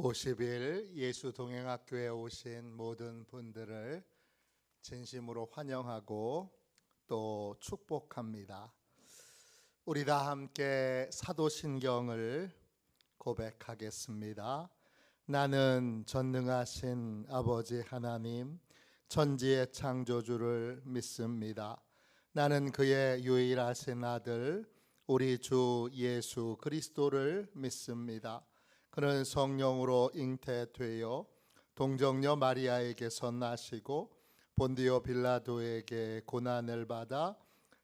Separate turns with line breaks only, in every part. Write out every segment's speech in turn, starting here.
50일 예수 동행학교에 오신 모든 분들을 진심으로 환영하고 또 축복합니다. 우리 다 함께 사도신경을 고백하겠습니다. 나는 전능하신 아버지 하나님, 천지의 창조주를 믿습니다. 나는 그의 유일하신 아들 우리 주 예수 그리스도를 믿습니다. 그는 성령으로 잉태되어 동정녀 마리아에게서 나시고 본디오 빌라도에게 고난을 받아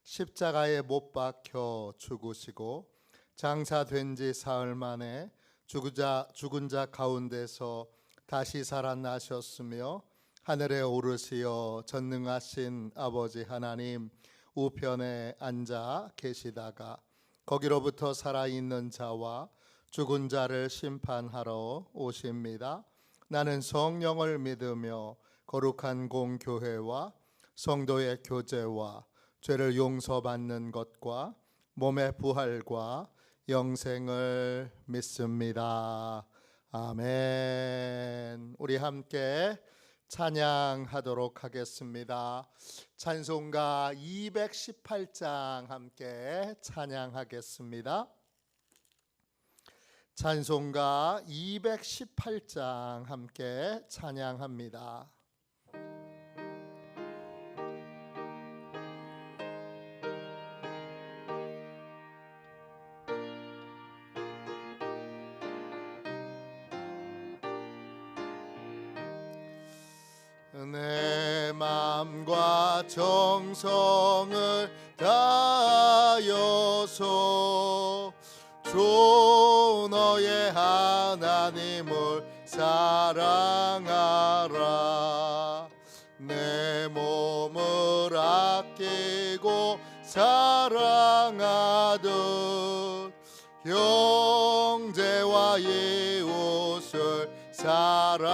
십자가에 못 박혀 죽으시고 장사된 지 사흘 만에 죽은 자 가운데서 다시 살아나셨으며 하늘에 오르시어 전능하신 아버지 하나님 우편에 앉아 계시다가 거기로부터 살아있는 자와 죽은 자를 심판하러 오십니다. 나는 성령을 믿으며 거룩한 공교회와 성도의 교제와 죄를 용서받는 것과 몸의 부활과 영생을 믿습니다. 아멘. 우리 함께 찬양하도록 하겠습니다. 찬송가 218장 함께 찬양하겠습니다. 찬송가 218장 함께 찬양합니다. 내 마음과 정성을 다하여서 주 너의 하나님을 사랑하라. 내 몸을 아끼고 사랑하듯 형제와 이웃을 사랑하라.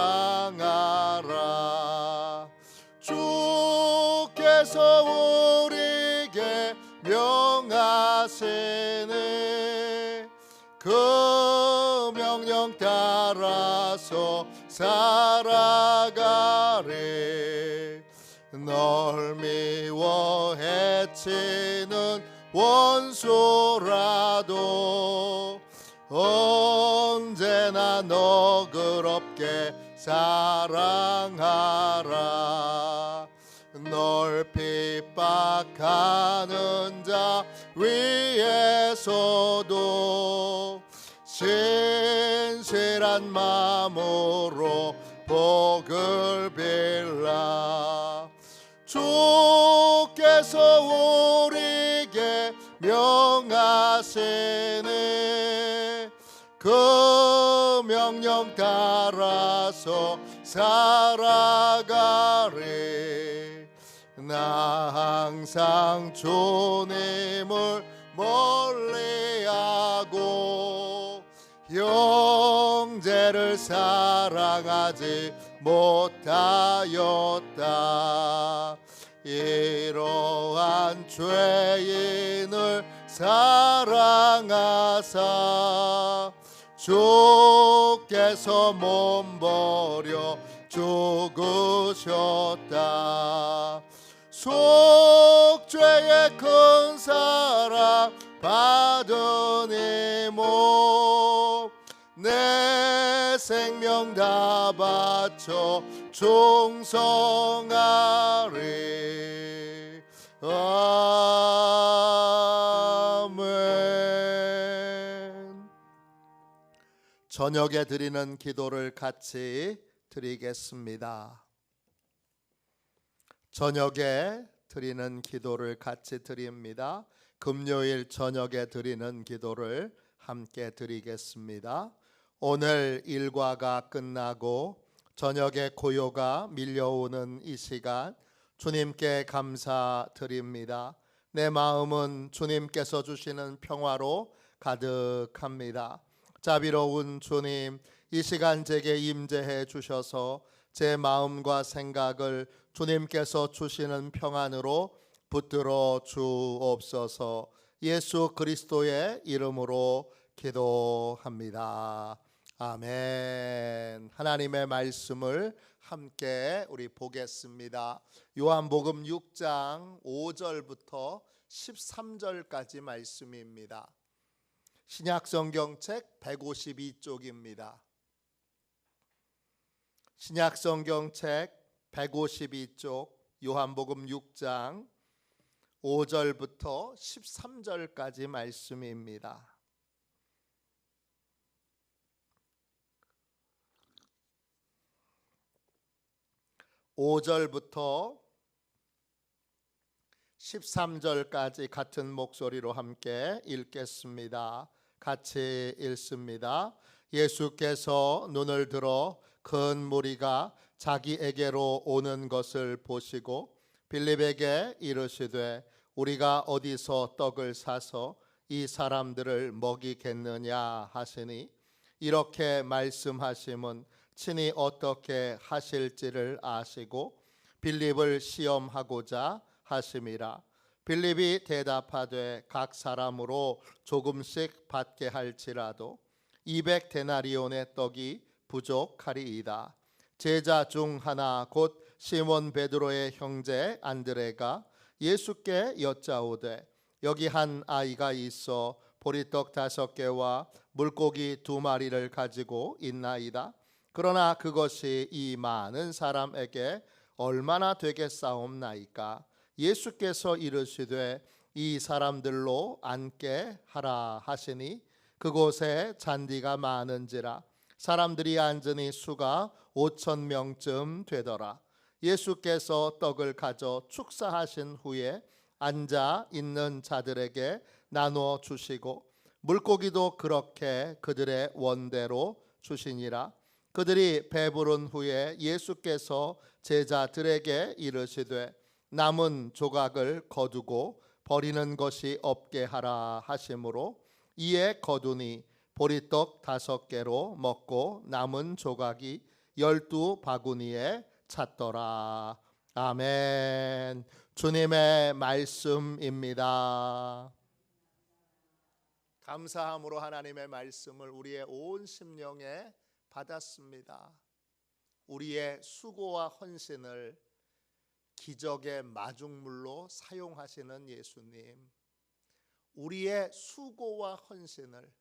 주께서 우리에게 명하시네. 그 명령 따라서 살아가리. 널 미워 해치는 원수라도 언제나 너그럽게 사랑하라. 널 핍박하는 자 위에서도 신실한 마음으로 복을 빌라. 주께서 우리에게 명하시네. 그 명령 따라서 살아가리. 나 항상 주님을 멀리하고 형제를 사랑하지 못하였다. 이러한 죄인을 사랑하사 주께서 몸버려 죽으셨다. 속죄의 큰 사랑 받은 이 몸 내 생명 다 바쳐 충성하리. 아멘. 저녁에 드리는 기도를 같이 드리겠습니다. 저녁에 드리는 기도를 같이 드립니다. 금요일 저녁에 드리는 기도를 함께 드리겠습니다. 오늘 일과가 끝나고 저녁에 고요가 밀려오는 이 시간 주님께 감사드립니다. 내 마음은 주님께서 주시는 평화로 가득합니다. 자비로운 주님, 이 시간 제게 임재해 주셔서 제 마음과 생각을 주님께서 주시는 평안으로 붙들어 주옵소서. 예수 그리스도의 이름으로 기도합니다. 아멘. 하나님의 말씀을 함께 우리 보겠습니다. 요한복음 6장 5절부터 13절까지 말씀입니다. 신약성경책 152쪽입니다. 신약성경책 152쪽 요한복음 6장 5절부터 13절까지 말씀입니다. 5절부터 13절까지 같은 목소리로 함께 읽겠습니다. 같이 읽습니다. 예수께서 눈을 들어 큰 무리가 자기에게로 오는 것을 보시고 빌립에게 이르시되 우리가 어디서 떡을 사서 이 사람들을 먹이겠느냐 하시니 이렇게 말씀하심은 친히 어떻게 하실지를 아시고 빌립을 시험하고자 하심이라. 빌립이 대답하되 각 사람으로 조금씩 받게 할지라도 200데나리온의 떡이 부족하리이다. 제자 중 하나 곧 시몬 베드로의 형제 안드레가 예수께 여짜오되 여기 한 아이가 있어 보리떡 5개와 물고기 2마리를 가지고 있나이다. 그러나 그것이 이 많은 사람에게 얼마나 되겠사옵나이까? 예수께서 이르시되 이 사람들로 앉게 하라 하시니 그곳에 잔디가 많은지라 사람들이 앉으니 수가 5,000명쯤 되더라. 예수께서 떡을 가져 축사하신 후에 앉아 있는 자들에게 나누어 주시고 물고기도 그렇게 그들의 원대로 주시니라. 그들이 배부른 후에 예수께서 제자들에게 이르시되 남은 조각을 거두고 버리는 것이 없게 하라 하심으로 이에 거두니 보리떡 5개로 먹고 남은 조각이 12바구니에 찼더라. 아멘. 주님의 말씀입니다. 감사함으로 하나님의 말씀을 우리의 온 심령에 받았습니다. 우리의 수고와 헌신을 기적의 마중물로 사용하시는 예수님, 우리의 수고와 헌신을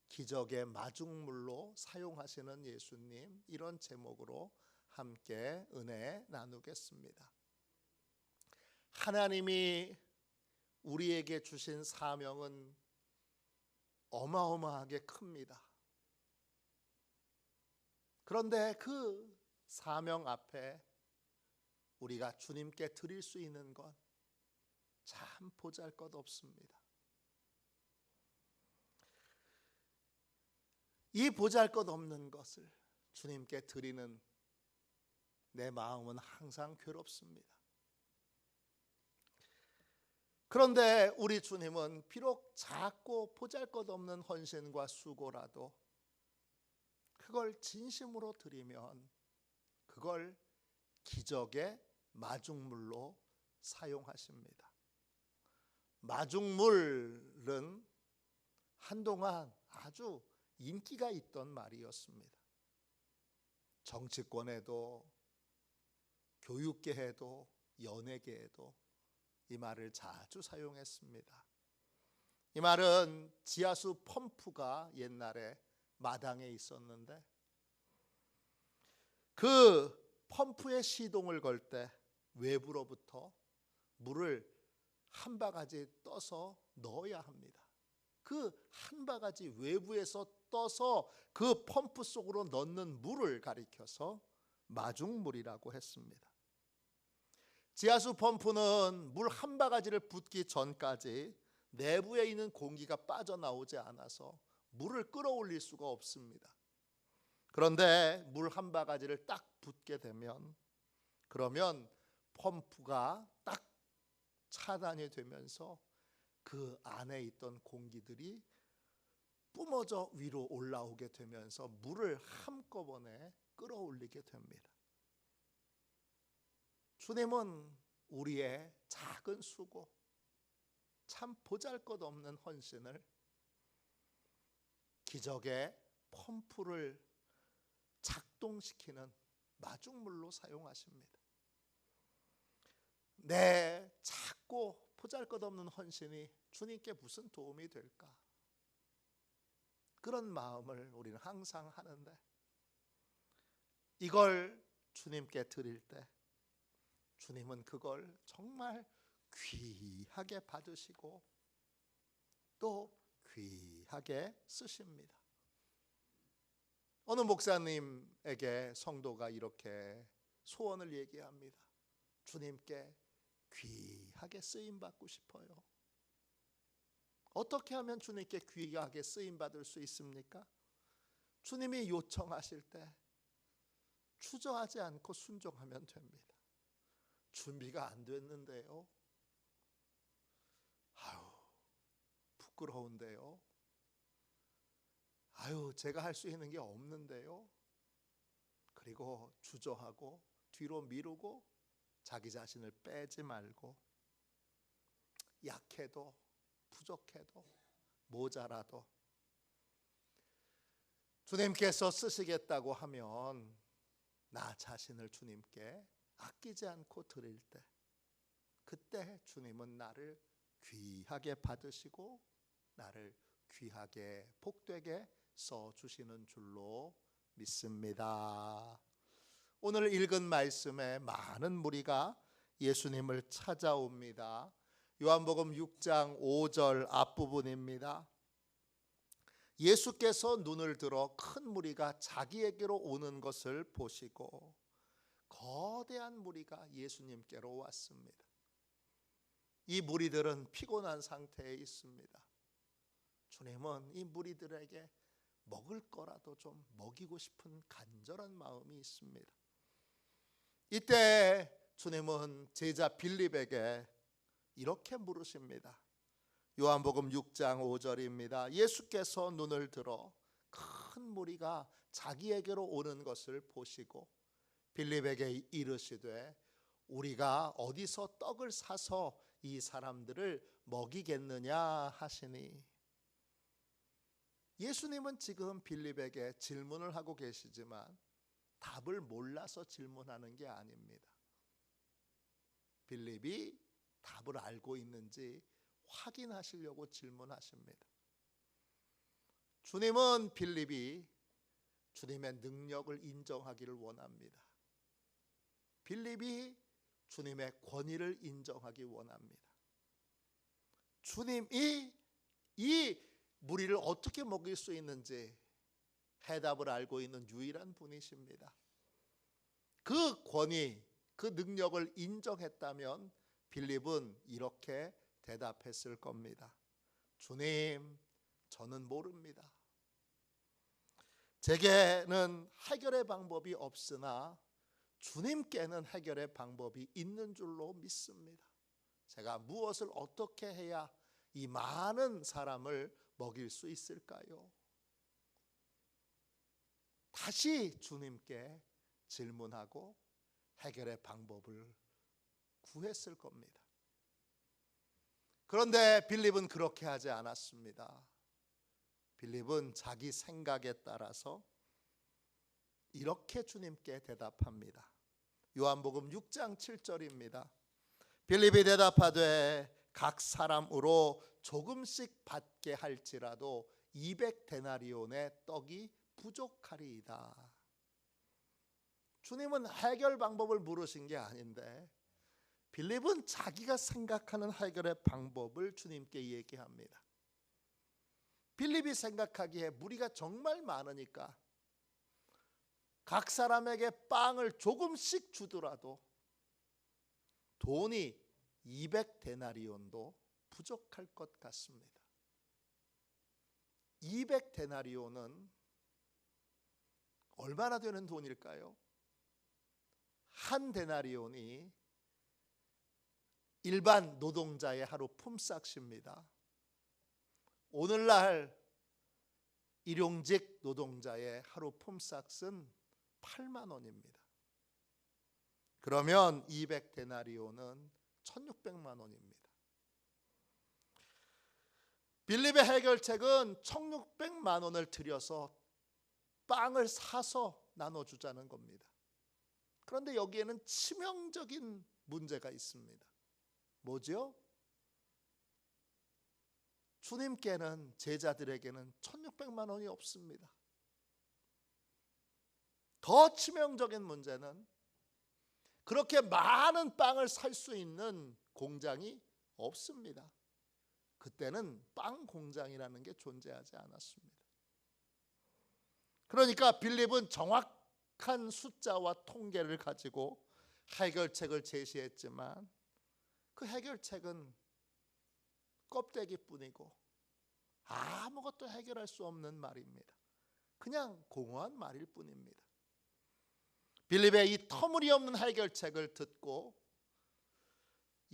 기적의 마중물로 사용하시는 예수님, 이런 제목으로 함께 은혜 나누겠습니다. 하나님이 우리에게 주신 사명은 어마어마하게 큽니다. 그런데 그 사명 앞에 우리가 주님께 드릴 수 있는 것 참 보잘것없습니다. 이 보잘것없는 것을 주님께 드리는 내 마음은 항상 괴롭습니다. 그런데 우리 주님은 비록 작고 보잘것없는 헌신과 수고라도 그걸 진심으로 드리면 그걸 기적의 마중물로 사용하십니다. 마중물은 한동안 아주 인기가 있던 말이었습니다. 정치권에도 교육계에도 연예계에도 이 말을 자주 사용했습니다. 이 말은 지하수 펌프가 옛날에 마당에 있었는데 그 펌프에 시동을 걸 때 외부로부터 물을 한 바가지 떠서 넣어야 합니다. 그 한 바가지 외부에서 떠서 그 펌프 속으로 넣는 물을 가리켜서 마중물이라고 했습니다. 지하수 펌프는 물 한 바가지를 붓기 전까지 내부에 있는 공기가 빠져나오지 않아서 물을 끌어올릴 수가 없습니다. 그런데 물 한 바가지를 딱 붓게 되면 그러면 펌프가 딱 차단이 되면서 그 안에 있던 공기들이 뿜어져 위로 올라오게 되면서 물을 한꺼번에 끌어올리게 됩니다. 주님은 우리의 작은 수고, 참 보잘것없는 헌신을 기적의 펌프를 작동시키는 마중물로 사용하십니다. 내 작고 보잘것없는 헌신이 주님께 무슨 도움이 될까? 그런 마음을 우리는 항상 하는데, 이걸 주님께 드릴 때 주님은 그걸 정말 귀하게 받으시고 또 귀하게 쓰십니다. 어느 목사님에게 성도가 이렇게 소원을 얘기합니다. 주님께 귀하게 쓰임받고 싶어요. 어떻게 하면 주님께 귀하게 쓰임받을 수 있습니까? 주님이 요청하실 때 주저하지 않고 순종하면 됩니다. 준비가 안 됐는데요. 아유, 부끄러운데요. 아유, 제가 할 수 있는 게 없는데요. 그리고 주저하고 뒤로 미루고 자기 자신을 빼지 말고, 약해도 부족해도 모자라도 주님께서 쓰시겠다고 하면 나 자신을 주님께 아끼지 않고 드릴 때, 그때 주님은 나를 귀하게 받으시고 나를 귀하게 복되게 써주시는 줄로 믿습니다. 오늘 읽은 말씀에 많은 무리가 예수님을 찾아옵니다. 요한복음 6장 5절 앞부분입니다. 예수께서 눈을 들어 큰 무리가 자기에게로 오는 것을 보시고 거대한 무리가 예수님께로 왔습니다. 이 무리들은 피곤한 상태에 있습니다. 주님은 이 무리들에게 먹을 거라도 좀 먹이고 싶은 간절한 마음이 있습니다. 이때 주님은 제자 빌립에게 이렇게 물으십니다. 요한복음 6장 5절입니다. 예수께서 눈을 들어 큰 무리가 자기에게로 오는 것을 보시고 빌립에게 이르시되 우리가 어디서 떡을 사서 이 사람들을 먹이겠느냐 하시니, 예수님은 지금 빌립에게 질문을 하고 계시지만 답을 몰라서 질문하는 게 아닙니다. 빌립이 답을 알고 있는지 확인하시려고 질문하십니다. 주님은 빌립이 주님의 능력을 인정하기를 원합니다. 빌립이 주님의 권위를 인정하기 원합니다. 주님이 이 무리를 어떻게 먹일 수 있는지 해답을 알고 있는 유일한 분이십니다. 그 권위, 그 능력을 인정했다면 빌립은 이렇게 대답했을 겁니다. 주님, 저는 모릅니다. 제게는 해결의 방법이 없으나 주님께는 해결의 방법이 있는 줄로 믿습니다. 제가 무엇을 어떻게 해야 이 많은 사람을 먹일 수 있을까요? 다시 주님께 질문하고 해결의 방법을 구했을 겁니다. 그런데 빌립은 그렇게 하지 않았습니다. 빌립은 자기 생각에 따라서 이렇게 주님께 대답합니다. 요한복음 6장 7절입니다. 빌립이 대답하되 각 사람으로 조금씩 받게 할지라도 200데나리온의 떡이 부족하리이다. 주님은 해결 방법을 물으신 게 아닌데 빌립은 자기가 생각하는 해결의 방법을 주님께 얘기합니다. 빌립이 생각하기에 무리가 정말 많으니까 각 사람에게 빵을 조금씩 주더라도 돈이 200데나리온도 부족할 것 같습니다. 200데나리온은 얼마나 되는 돈일까요? 한 데나리온이 일반 노동자의 하루 품삯입니다. 오늘날 일용직 노동자의 하루 품삯은 8만 원입니다. 그러면 200데나리온은 1600만 원입니다. 빌립의 해결책은 1600만 원을 들여서 빵을 사서 나눠주자는 겁니다. 그런데 여기에는 치명적인 문제가 있습니다. 뭐죠? 주님께는, 제자들에게는 1600만 원이 없습니다. 더 치명적인 문제는 그렇게 많은 빵을 살 수 있는 공장이 없습니다. 그때는 빵 공장이라는 게 존재하지 않았습니다. 그러니까 빌립은 정확한 숫자와 통계를 가지고 해결책을 제시했지만 그 해결책은 껍데기뿐이고 아무것도 해결할 수 없는 말입니다. 그냥 공허한 말일 뿐입니다. 빌립의 이 터무니없는 해결책을 듣고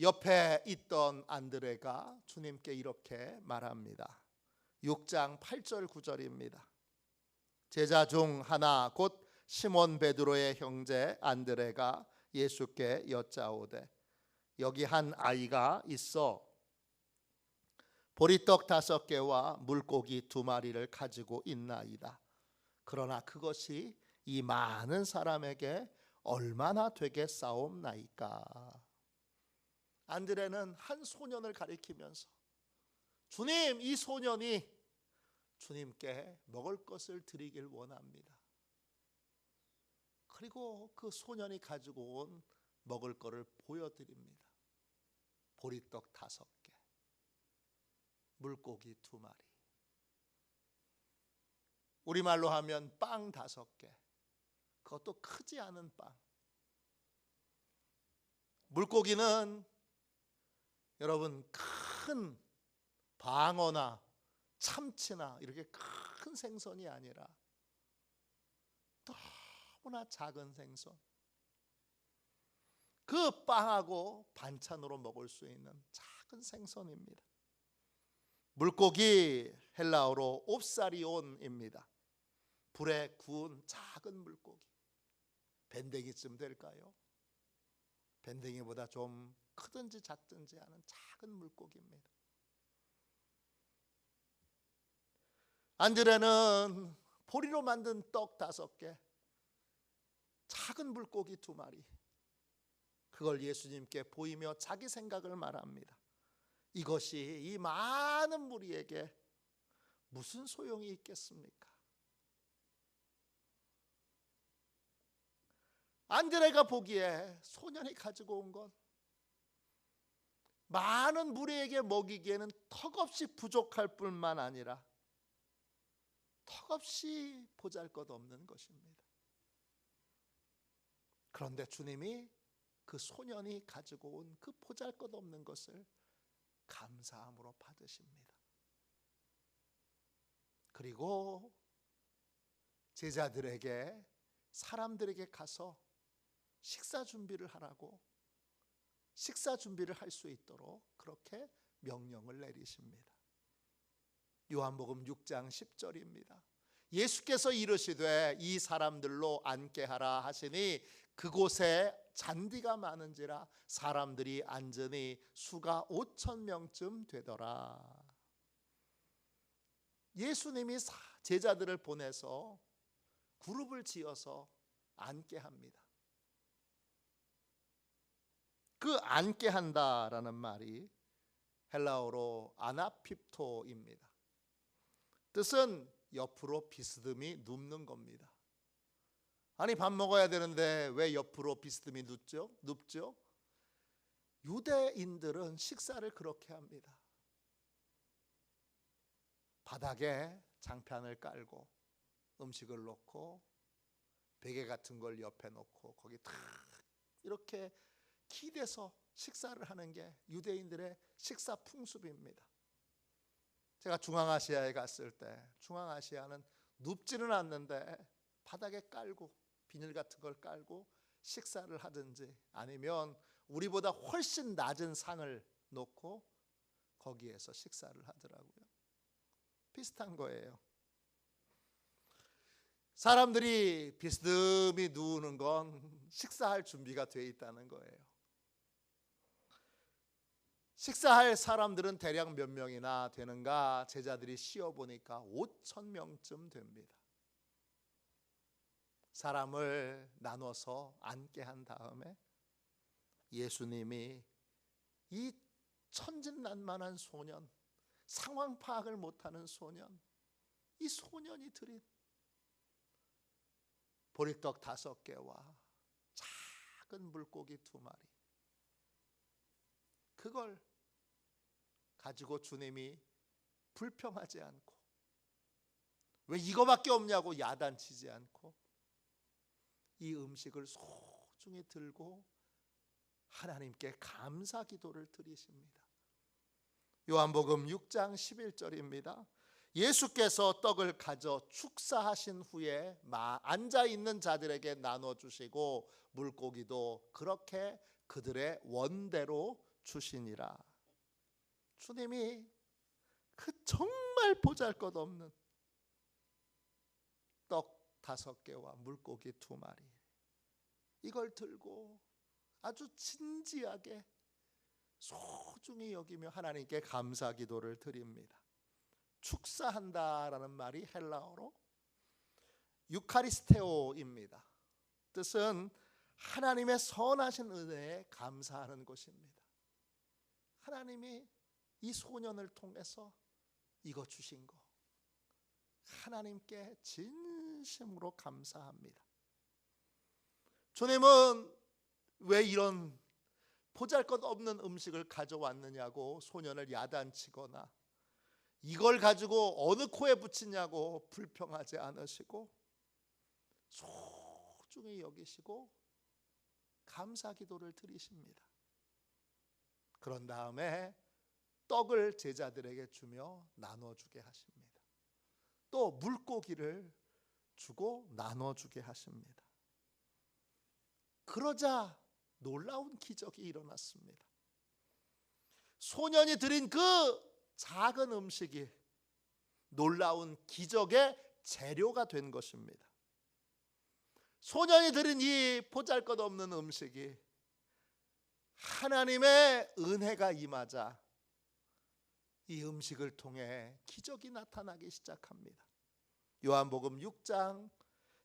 옆에 있던 안드레가 주님께 이렇게 말합니다. 6장 8절 9절입니다. 제자 중 하나 곧 시몬 베드로의 형제 안드레가 예수께 여짜오되 여기 한 아이가 있어 보리떡 5개와 물고기 2마리를 가지고 있나이다. 그러나 그것이 이 많은 사람에게 얼마나 되겠사옵나이까. 안드레는 한 소년을 가리키면서 주님, 이 소년이 주님께 먹을 것을 드리길 원합니다. 그리고 그 소년이 가지고 온 먹을 것을 보여드립니다. 보리떡 5개, 물고기 2마리, 우리말로 하면 빵 5개, 그것도 크지 않은 빵. 물고기는 여러분 큰 방어나 참치나 이렇게 큰 생선이 아니라 너무나 작은 생선. 그 빵하고 반찬으로 먹을 수 있는 작은 생선입니다. 물고기 헬라어로 옵사리온입니다. 불에 구운 작은 물고기. 밴댕이쯤 될까요? 밴댕이보다 좀 크든지 작든지 하는 작은 물고기입니다. 안드레는 보리로 만든 떡 5개, 작은 물고기 2마리, 그걸 예수님께 보이며 자기 생각을 말합니다. 이것이 이 많은 무리에게 무슨 소용이 있겠습니까? 안드레가 보기에 소년이 가지고 온 건 많은 무리에게 먹이기에는 턱없이 부족할 뿐만 아니라 턱없이 보잘것없는 것입니다. 그런데 주님이 그 소년이 가지고 온 그 보잘것없는 것을 감사함으로 받으십니다. 그리고 제자들에게, 사람들에게 가서 식사 준비를 하라고, 식사 준비를 할 수 있도록 그렇게 명령을 내리십니다. 요한복음 6장 10절입니다. 예수께서 이르시되 이 사람들로 앉게 하라 하시니 그곳에 잔디가 많은지라 사람들이 앉으니 수가 5,000명쯤 되더라. 예수님이 제자들을 보내서 그룹을 지어서 앉게 합니다. 그 앉게 한다라는 말이 헬라어로 아나핍토입니다. 뜻은 옆으로 비스듬히 눕는 겁니다. 아니 밥 먹어야 되는데 왜 옆으로 비스듬히 눕죠? 유대인들은 식사를 그렇게 합니다. 바닥에 장판을 깔고 음식을 놓고 베개 같은 걸 옆에 놓고 거기 탁 이렇게 기대서 식사를 하는 게 유대인들의 식사 풍습입니다. 제가 중앙아시아에 갔을 때 중앙아시아는 눕지는 않는데 바닥에 깔고 비닐 같은 걸 깔고 식사를 하든지 아니면 우리보다 훨씬 낮은 상을 놓고 거기에서 식사를 하더라고요. 비슷한 거예요. 사람들이 비스듬히 누우는 건 식사할 준비가 되어 있다는 거예요. 식사할 사람들은 대략 몇 명이나 되는가 제자들이 쉬어보니까 5,000명쯤 됩니다. 사람을 나눠서 앉게 한 다음에 예수님이 이 천진난만한 소년, 상황 파악을 못하는 소년, 이 소년이 드린 보리떡 5개와 작은 물고기 2마리, 그걸 가지고 주님이 불평하지 않고, 왜 이거밖에 없냐고 야단치지 않고 이 음식을 소중히 들고 하나님께 감사 기도를 드리십니다. 요한복음 6장 11절입니다. 예수께서 떡을 가져 축사하신 후에 앉아있는 자들에게 나눠주시고 물고기도 그렇게 그들의 원대로 주시니라. 주님이 그 정말 보잘것없는 떡 5개와 물고기 2마리, 이걸 들고 아주 진지하게 소중히 여기며 하나님께 감사 기도를 드립니다. 축사한다라는 말이 헬라어로 유카리스테오입니다. 뜻은 하나님의 선하신 은혜에 감사하는 것입니다. 하나님이 이 소년을 통해서 이거 주신 거 하나님께 진심으로 감사합니다. 주님은 왜 이런 보잘것없는 음식을 가져왔느냐고 소년을 야단치거나 이걸 가지고 어느 코에 붙이냐고 불평하지 않으시고 소중히 여기시고 감사 기도를 드리십니다. 그런 다음에 떡을 제자들에게 주며 나눠주게 하십니다. 또 물고기를 주고 나눠주게 하십니다. 그러자 놀라운 기적이 일어났습니다. 소년이 드린 그 작은 음식이 놀라운 기적의 재료가 된 것입니다. 소년이 드린 이 보잘것없는 음식이 하나님의 은혜가 임하자 이 음식을 통해 기적이 나타나기 시작합니다. 요한복음 6장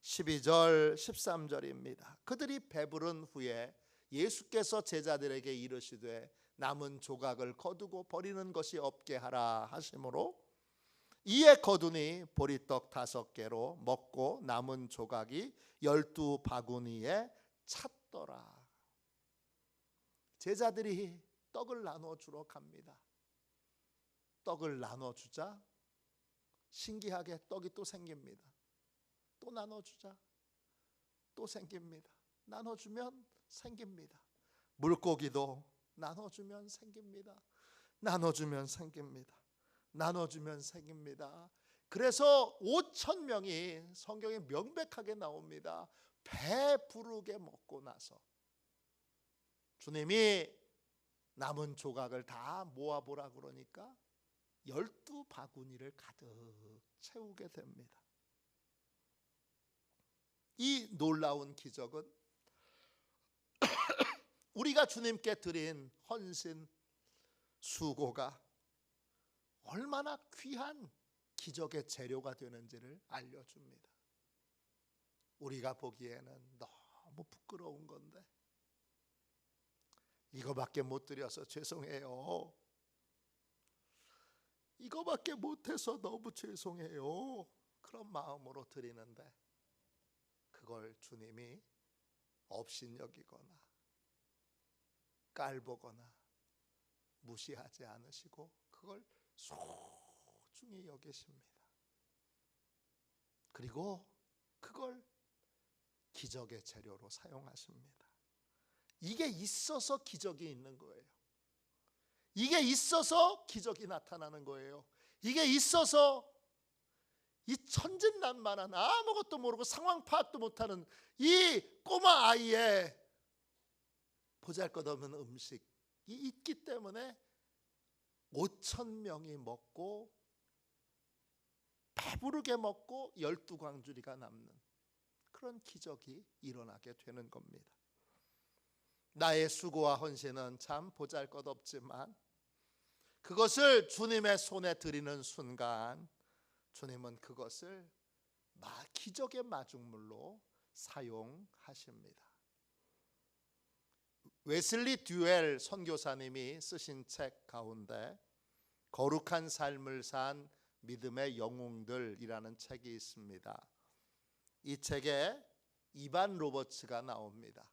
12절 13절입니다. 그들이 배부른 후에 예수께서 제자들에게 이르시되 남은 조각을 거두고 버리는 것이 없게 하라 하시므로 이에 거두니 보리떡 5개로 먹고 남은 조각이 12바구니에 찼더라. 제자들이 떡을 나눠주러 갑니다. 떡을 나눠주자 신기하게 떡이 또 생깁니다. 또 나눠주자 또 생깁니다. 나눠주면 생깁니다. 물고기도 나눠주면 생깁니다. 나눠주면 생깁니다. 나눠주면 생깁니다. 그래서 5,000명이 성경에 명백하게 나옵니다. 배부르게 먹고 나서 주님이 남은 조각을 다 모아보라 그러니까 12바구니를 가득 채우게 됩니다. 이 놀라운 기적은 우리가 주님께 드린 헌신, 수고가 얼마나 귀한 기적의 재료가 되는지를 알려줍니다. 우리가 보기에는 너무 부끄러운 건데 이거밖에 못 드려서 죄송해요. 이거밖에 못해서 너무 죄송해요. 그런 마음으로 드리는데 그걸 주님이 업신여기거나 깔보거나 무시하지 않으시고 그걸 소중히 여기십니다. 그리고 그걸 기적의 재료로 사용하십니다. 이게 있어서 기적이 있는 거예요. 이게 있어서 기적이 나타나는 거예요. 이게 있어서 이 천진난만한 아무것도 모르고 상황 파악도 못하는 이 꼬마 아이의 보잘것없는 음식이 있기 때문에 5,000명이 먹고 배부르게 먹고 12광주리가 남는 그런 기적이 일어나게 되는 겁니다. 나의 수고와 헌신은 참 보잘것없지만 그것을 주님의 손에 드리는 순간 주님은 그것을 기적의 마중물로 사용하십니다. 웨슬리 듀엘 선교사님이 쓰신 책 가운데 거룩한 삶을 산 믿음의 영웅들이라는 책이 있습니다. 이 책에 이반 로버츠가 나옵니다.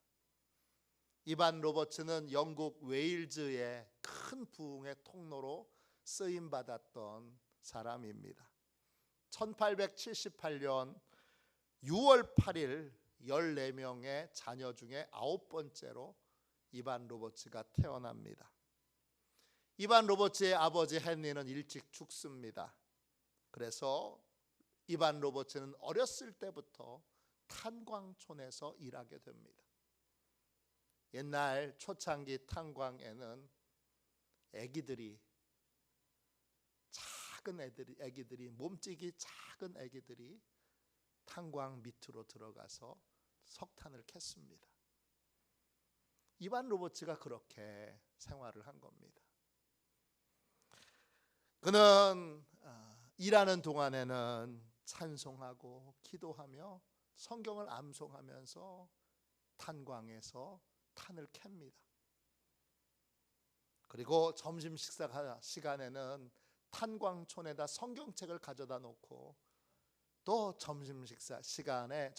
이반 로버츠는 영국 웨일즈의 큰 부흥의 통로로 쓰임받았던 사람입니다. 1878년 6월 8일 14명의 자녀 중에 9번째로 이반 로버츠가 태어납니다. 이반 로버츠의 아버지 헨리는 일찍 죽습니다. 그래서 이반 로버츠는 어렸을 때부터 탄광촌에서 일하게 됩니다. 옛날 초창기 탄광에는 아기들이 몸집이 작은 아기들이 탄광 밑으로 들어가서 석탄을 캤습니다. 이반 로버츠가 그렇게 생활을 한 겁니다. 그는 일하는 동안에는 찬송하고 기도하며 성경을 암송하면서 탄광에서 탄을 캡니다. 그리고 점심 식사 시간에는 탄광촌에다 성경책을 가져다 놓고 또 점심 식사 시간에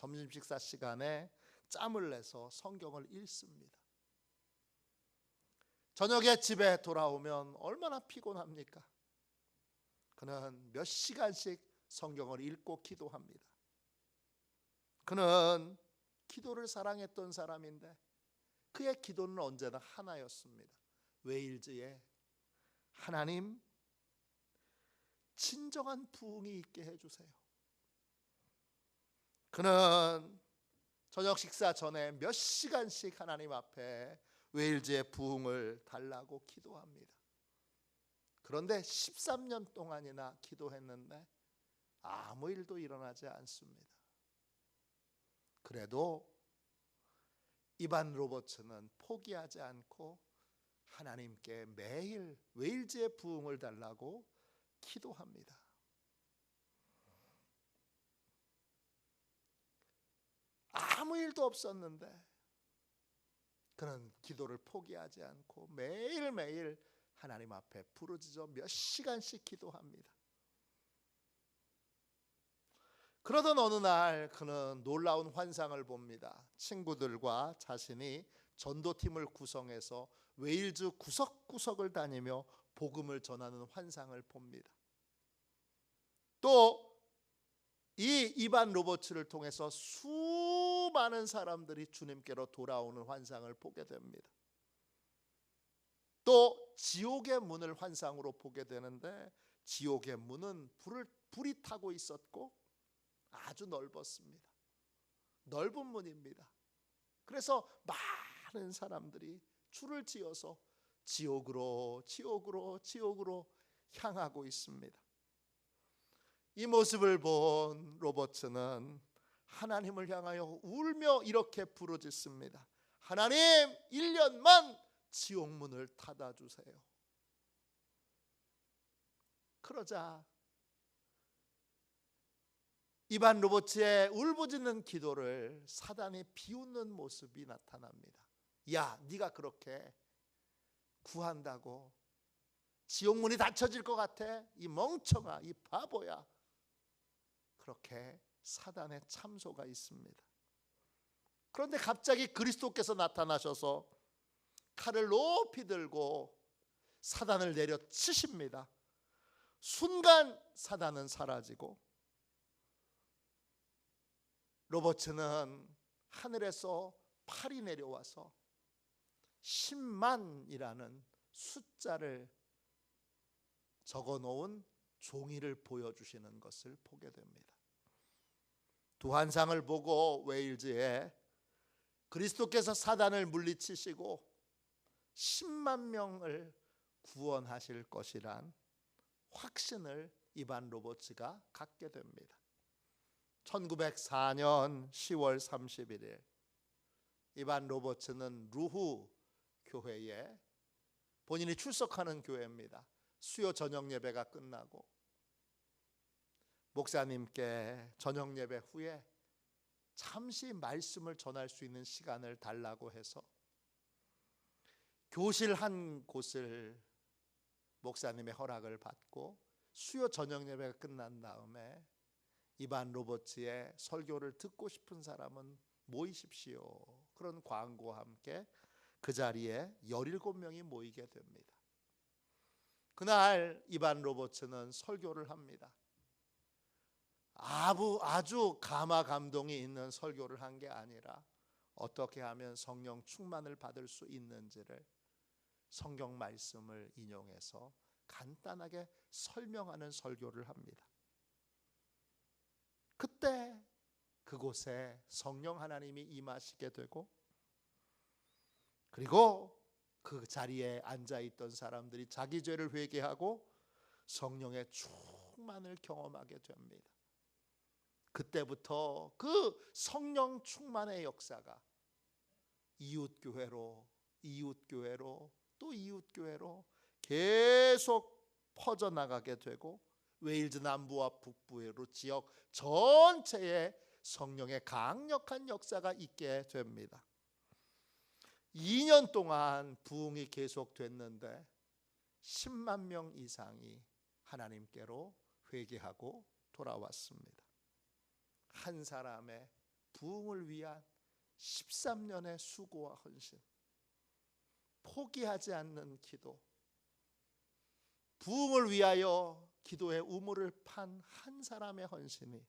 짬을 내서 성경을 읽습니다. 저녁에 집에 돌아오면 얼마나 피곤합니까? 그는 몇 시간씩 성경을 읽고 기도합니다. 그는 기도를 사랑했던 사람인데 그의 기도는 언제나 하나였습니다. 웨일즈에 하나님, 진정한 부흥이 있게 해주세요. 그는 저녁 식사 전에 몇 시간씩 하나님 앞에 웨일즈의 부흥을 달라고 기도합니다. 그런데 13년 동안이나 기도했는데 아무 일도 일어나지 않습니다. 그래도 이반 로버츠는 포기하지 않고 하나님께 매일 웨일즈의 부흥을 달라고 기도합니다. 아무 일도 없었는데 그는 기도를 포기하지 않고 매일매일 하나님 앞에 부르짖어 몇 시간씩 기도합니다. 그러던 어느 날 그는 놀라운 환상을 봅니다. 친구들과 자신이 전도팀을 구성해서 웨일즈 구석구석을 다니며 복음을 전하는 환상을 봅니다. 또 이 이반 로버츠를 통해서 수많은 사람들이 주님께로 돌아오는 환상을 보게 됩니다. 또 지옥의 문을 환상으로 보게 되는데 지옥의 문은 불이 타고 있었고 아주 넓었습니다. 넓은 문입니다. 그래서 많은 사람들이 줄을 지어서 지옥으로 향하고 있습니다. 이 모습을 본 로버츠는 하나님을 향하여 울며 이렇게 부르짖습니다. 하나님, 1년만 지옥문을 닫아주세요. 그러자 이반 로버츠의 울부짖는 기도를 사단이 비웃는 모습이 나타납니다. 야, 네가 그렇게 구한다고 지옥문이 닫혀질 것 같아? 이 멍청아, 이 바보야. 그렇게 사단의 참소가 있습니다. 그런데 갑자기 그리스도께서 나타나셔서 칼을 높이 들고 사단을 내려치십니다. 순간 사단은 사라지고 로버츠는 하늘에서 팔이 내려와서 10만이라는 숫자를 적어놓은 종이를 보여주시는 것을 보게 됩니다. 두 환상을 보고 웨일즈에 그리스도께서 사단을 물리치시고 10만 명을 구원하실 것이란 확신을 이반 로버츠가 갖게 됩니다. 1904년 10월 31일 이반 로버츠는 루후 교회에 본인이 출석하는 교회입니다. 수요 저녁 예배가 끝나고 목사님께 저녁 예배 후에 잠시 말씀을 전할 수 있는 시간을 달라고 해서 교실 한 곳을 목사님의 허락을 받고 수요 저녁 예배가 끝난 다음에 이반 로버츠의 설교를 듣고 싶은 사람은 모이십시오. 그런 광고와 함께 그 자리에 17명이 모이게 됩니다. 그날 이반 로버츠는 설교를 합니다. 아주 감화 감동이 있는 설교를 한 게 아니라 어떻게 하면 성령 충만을 받을 수 있는지를 성경 말씀을 인용해서 간단하게 설명하는 설교를 합니다. 그때 그곳에 성령 하나님이 임하시게 되고, 그리고 그 자리에 앉아있던 사람들이 자기 죄를 회개하고 성령의 충만을 경험하게 됩니다. 그때부터 그 성령 충만의 역사가 이웃교회로 또 이웃교회로 계속 퍼져나가게 되고, 웨일즈 남부와 북부로 지역 전체에 성령의 강력한 역사가 있게 됩니다. 2년 동안 부흥이 계속됐는데 10만 명 이상이 하나님께로 회개하고 돌아왔습니다. 한 사람의 부흥을 위한 13년의 수고와 헌신, 포기하지 않는 기도, 부흥을 위하여 기도의 우물을 판 한 사람의 헌신이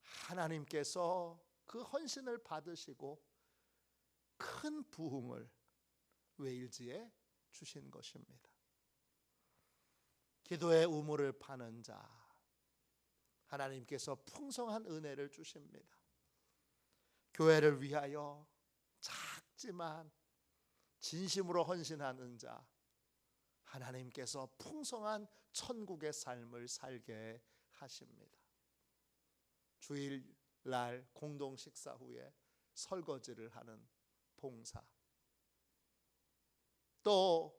하나님께서 그 헌신을 받으시고 큰 부흥을 웨일즈에 주신 것입니다. 기도의 우물을 파는 자, 하나님께서 풍성한 은혜를 주십니다. 교회를 위하여 작지만 진심으로 헌신하는 자, 하나님께서 풍성한 천국의 삶을 살게 하십니다. 주일날 공동 식사 후에 설거지를 하는 봉사, 또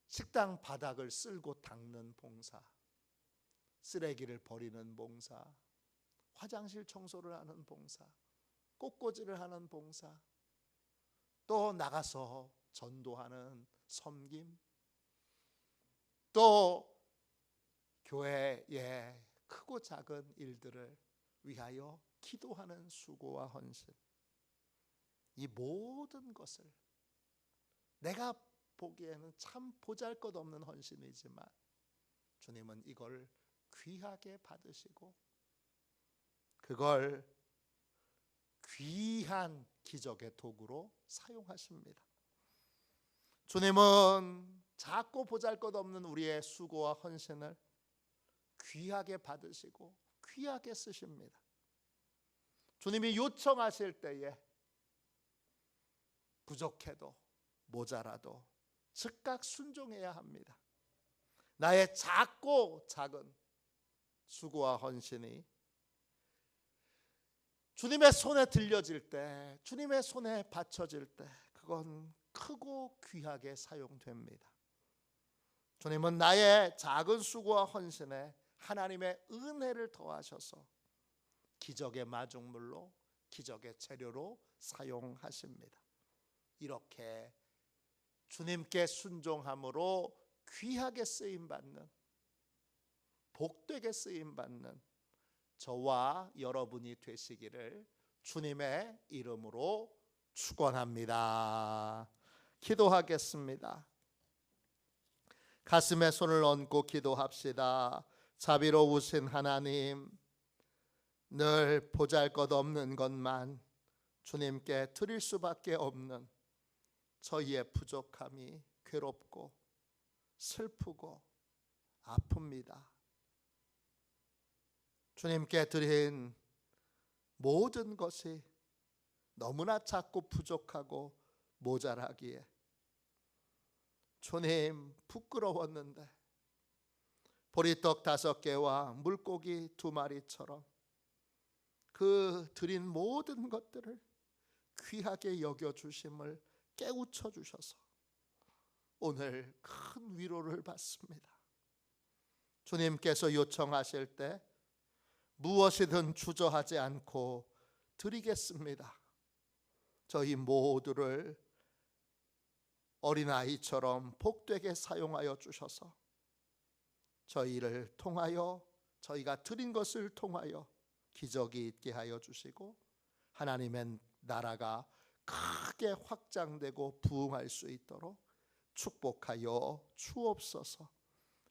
식당 바닥을 쓸고 닦는 봉사, 쓰레기를 버리는 봉사, 화장실 청소를 하는 봉사, 꽃꽂이를 하는 봉사, 또 나가서 전도하는 섬김, 또 교회의 크고 작은 일들을 위하여 기도하는 수고와 헌신, 이 모든 것을 내가 보기에는 참 보잘것없는 헌신이지만 주님은 이걸 귀하게 받으시고 그걸 귀한 기적의 도구로 사용하십니다. 주님은 작고 보잘것없는 우리의 수고와 헌신을 귀하게 받으시고 귀하게 쓰십니다. 주님이 요청하실 때에 부족해도 모자라도 즉각 순종해야 합니다. 나의 작고 작은 수고와 헌신이 주님의 손에 들려질 때, 주님의 손에 바쳐질 때 그건 크고 귀하게 사용됩니다. 주님은 나의 작은 수고와 헌신에 하나님의 은혜를 더하셔서 기적의 마중물로, 기적의 재료로 사용하십니다. 이렇게 주님께 순종함으로 귀하게 쓰임받는, 복되게 쓰임받는 저와 여러분이 되시기를 주님의 이름으로 축원합니다. 기도하겠습니다. 가슴에 손을 얹고 기도합시다. 자비로우신 하나님, 늘 보잘것없는 것만 주님께 드릴 수밖에 없는 저희의 부족함이 괴롭고 슬프고 아픕니다. 주님께 드린 모든 것이 너무나 작고 부족하고 모자라기에 주님 부끄러웠는데 보리떡 5개와 물고기 2마리처럼 그 드린 모든 것들을 귀하게 여겨주심을 깨우쳐 주셔서 오늘 큰 위로를 받습니다. 주님께서 요청하실 때 무엇이든 주저하지 않고 드리겠습니다. 저희 모두를 어린아이처럼 복되게 사용하여 주셔서 저희를 통하여, 저희가 드린 것을 통하여 기적이 있게 하여 주시고 하나님의 나라가 크게 확장되고 부흥할 수 있도록 축복하여 주옵소서.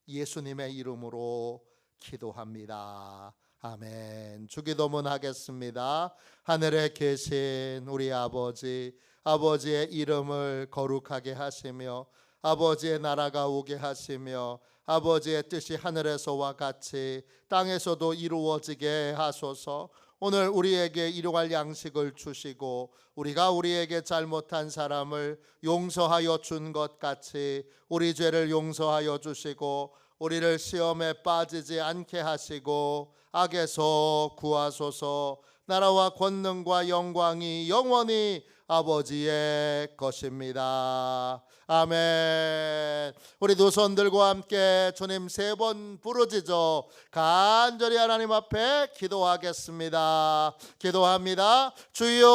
예수님의 이름으로 기도합니다. 아멘. 주기도문 하겠습니다. 하늘에 계신 우리 아버지, 아버지의 이름을 거룩하게 하시며 아버지의 나라가 오게 하시며 아버지의 뜻이 하늘에서와 같이 땅에서도 이루어지게 하소서. 오늘 우리에게 일용할 양식을 주시고 우리가 우리에게 잘못한 사람을 용서하여 준 것 같이 우리 죄를 용서하여 주시고 우리를 시험에 빠지지 않게 하시고 악에서 구하소서. 나라와 권능과 영광이 영원히 아버지의 것입니다. 아멘. 우리 두 손 들고 함께 주님 3번 부르짖어 간절히 하나님 앞에 기도하겠습니다. 기도합니다. 주여